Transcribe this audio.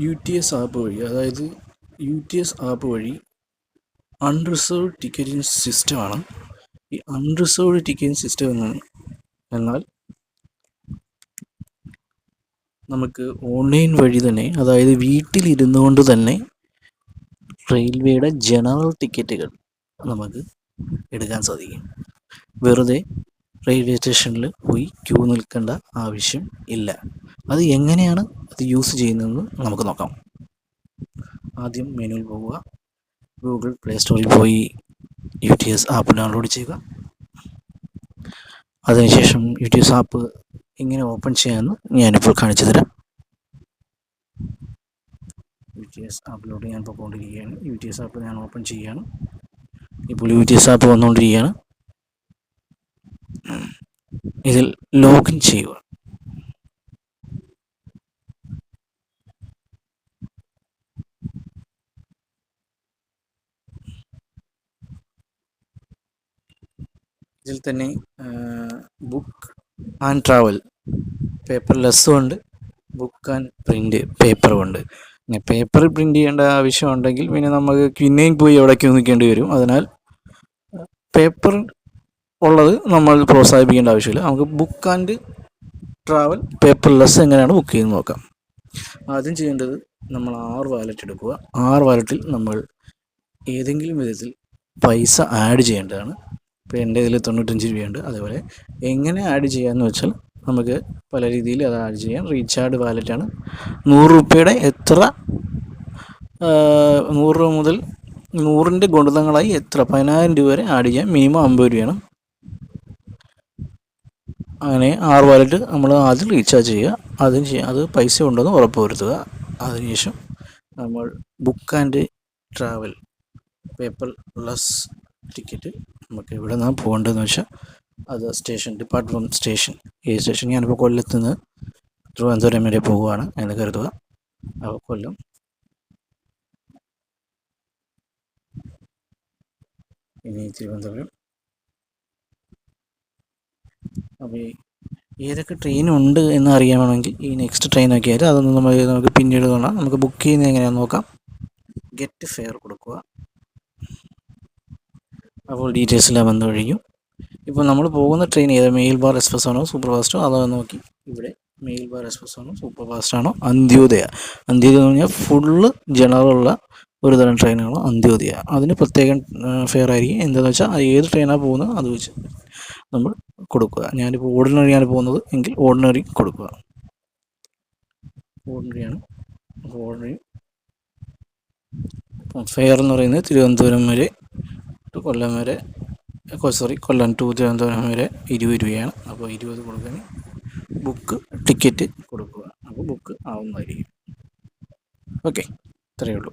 U T S app വഴി, അതായത് U T S app വഴി അൺറിസർവ്ഡ് ടിക്കറ്റിംഗ് സിസ്റ്റമാണ്. ഈ അൺറിസർവ്ഡ് ടിക്കറ്റിംഗ് സിസ്റ്റം എന്നാൽ നമുക്ക് ഓൺലൈൻ വഴി തന്നെ, അതായത് വീട്ടിലിരുന്നു കൊണ്ട് തന്നെ റെയിൽവേയുടെ ജനറൽ ടിക്കറ്റുകൾ നമുക്ക് എടുക്കാൻ സാധിക്കും. വെറുതെ റെയിൽവേ സ്റ്റേഷനിൽ പോയി ക്യൂ നിൽക്കേണ്ട ആവശ്യം ഇല്ല. അത് എങ്ങനെയാണ് അത് യൂസ് ചെയ്യുന്നതെന്ന് നമുക്ക് നോക്കാം. ആദ്യം മെനുവിൽ പോവുക, ഗൂഗിൾ പ്ലേ സ്റ്റോറിൽ പോയി U T S app download ചെയ്യുക. അതിനുശേഷം യു ടി എസ് ആപ്പ് എങ്ങനെ ഓപ്പൺ ചെയ്യാമെന്ന് ഞാനിപ്പോൾ കാണിച്ചു തരാം. യു ടി എസ് ആപ്പിലോട്ട് ഞാൻ പോയിക്കൊണ്ടിരിക്കുകയാണ്. യു ടി എസ് ആപ്പ് ഞാൻ ഓപ്പൺ ചെയ്യുകയാണ്. ഇപ്പോൾ യു ടി എസ് ആപ്പ് വന്നുകൊണ്ടിരിക്കുകയാണ്. ഇതിൽ ലോഗിൻ ചെയ്യുക. ഇതിൽ തന്നെ ബുക്ക് ആൻഡ് ട്രാവൽ പേപ്പർലെസ്സും ഉണ്ട്, ബുക്ക് ആൻഡ് പ്രിൻ്റ് പേപ്പറും ഉണ്ട്. പിന്നെ പേപ്പറിൽ പ്രിൻ്റ് ചെയ്യേണ്ട ആവശ്യമുണ്ടെങ്കിൽ പിന്നെ നമുക്ക് പിന്നെയും പോയി എവിടേക്ക് നിൽക്കേണ്ടി വരും. അതിനാൽ പേപ്പർ ഉള്ളത് നമ്മൾ പ്രോത്സാഹിപ്പിക്കേണ്ട ആവശ്യമില്ല. നമുക്ക് ബുക്ക് ആൻഡ് ട്രാവൽ പേപ്പർലെസ് എങ്ങനെയാണ് ബുക്ക് ചെയ്യുന്നത് നോക്കാം. ആദ്യം ചെയ്യേണ്ടത്, നമ്മൾ വാലറ്റ് എടുക്കുക. വാലറ്റിൽ നമ്മൾ ഏതെങ്കിലും വിധത്തിൽ പൈസ ആഡ് ചെയ്യേണ്ടതാണ്. ഇപ്പോൾ എൻ്റെ ഇതിൽ 95 രൂപയുണ്ട്. അതേപോലെ എങ്ങനെ ആഡ് ചെയ്യാമെന്ന് വെച്ചാൽ നമുക്ക് പല രീതിയിൽ അത് ആഡ് ചെയ്യാം. റീചാർജ് വാലറ്റാണ്. 100 രൂപയുടെ 100 രൂപ മുതൽ 100ൻ്റെ ഗുണിതങ്ങളായി 10,000 രൂപ വരെ ആഡ് ചെയ്യാം. മിനിമം 50 രൂപയാണ്. അങ്ങനെ വാലറ്റ് നമ്മൾ ആദ്യം റീചാർജ് ചെയ്യുക. അത് പൈസ ഉണ്ടെന്ന് ഉറപ്പ് വരുത്തുക. അതിനുശേഷം നമ്മൾ book and travel paperless ticket നമുക്ക് എവിടെ നിന്നാണ് പോകേണ്ടതെന്ന് വെച്ചാൽ അത് ഡിപ്പാർട്ട്മെൻറ്റ് സ്റ്റേഷൻ, സ്റ്റേഷൻ ഞാനിപ്പോൾ കൊല്ലത്ത് നിന്ന് തിരുവനന്തപുരം വരെ പോവുകയാണ് എന്ന് കരുതുക. അപ്പോൾ കൊല്ലം, ഇനി തിരുവനന്തപുരം. അപ്പോൾ ഏതൊക്കെ ട്രെയിനുണ്ട് എന്ന് അറിയണമെങ്കിൽ ഈ നെക്സ്റ്റ് ട്രെയിൻ നോക്കിയാൽ അതൊന്നും നമുക്ക് പിന്നീട് കാണാം. നമുക്ക് ബുക്ക് ചെയ്യുന്നത് എങ്ങനെയാണെന്ന് നോക്കാം. ഗെറ്റ് ഫെയർ കൊടുക്കുക. അപ്പോൾ ഡീറ്റെയിൽസ് എല്ലാം വന്നു കഴിഞ്ഞു. ഇപ്പോൾ നമ്മൾ പോകുന്ന ട്രെയിൻ മെയിൽ ബാർ എക്സ്പ്രസ് ആണോ സൂപ്പർ ഫാസ്റ്റോ അതോ നോക്കി. ഇവിടെ മെയിൽ ബാർ എക്സ്പ്രസ് ആണോ സൂപ്പർ ഫാസ്റ്റ് ആണോ അന്ത്യോദയ എന്ന് പറഞ്ഞാൽ ഫുള്ള് ജനറലുള്ള ഒരു തരം ട്രെയിനാണോ അന്ത്യോദയ. അതിന് പ്രത്യേകം ഫെയർ ആയിരിക്കും. എന്താണെന്ന് വെച്ചാൽ ഏത് ട്രെയിനാണ് പോകുന്നത് അത് വെച്ച് നമ്മൾ കൊടുക്കുക. ഞാനിപ്പോൾ ഓർഡിനറിയാണ് പോകുന്നത് എങ്കിൽ ഓർഡിനറി കൊടുക്കുക. ഓർഡിനറിയാണ്. ഓർഡിനറി ഫെയർ എന്ന് പറയുന്നത് തിരുവനന്തപുരം വരെ കൊല്ലം വരെ, കൊല്ലം ടു തിരുവനന്തപുരം വരെ 20 രൂപയാണ്. അപ്പോൾ 20 കൊടുക്കാൻ ബുക്ക് ടിക്കറ്റ് കൊടുക്കുക. അപ്പോൾ ബുക്ക് ആവുന്നതായിരിക്കും. ഓക്കെ, ഇത്രയേ ഉള്ളൂ.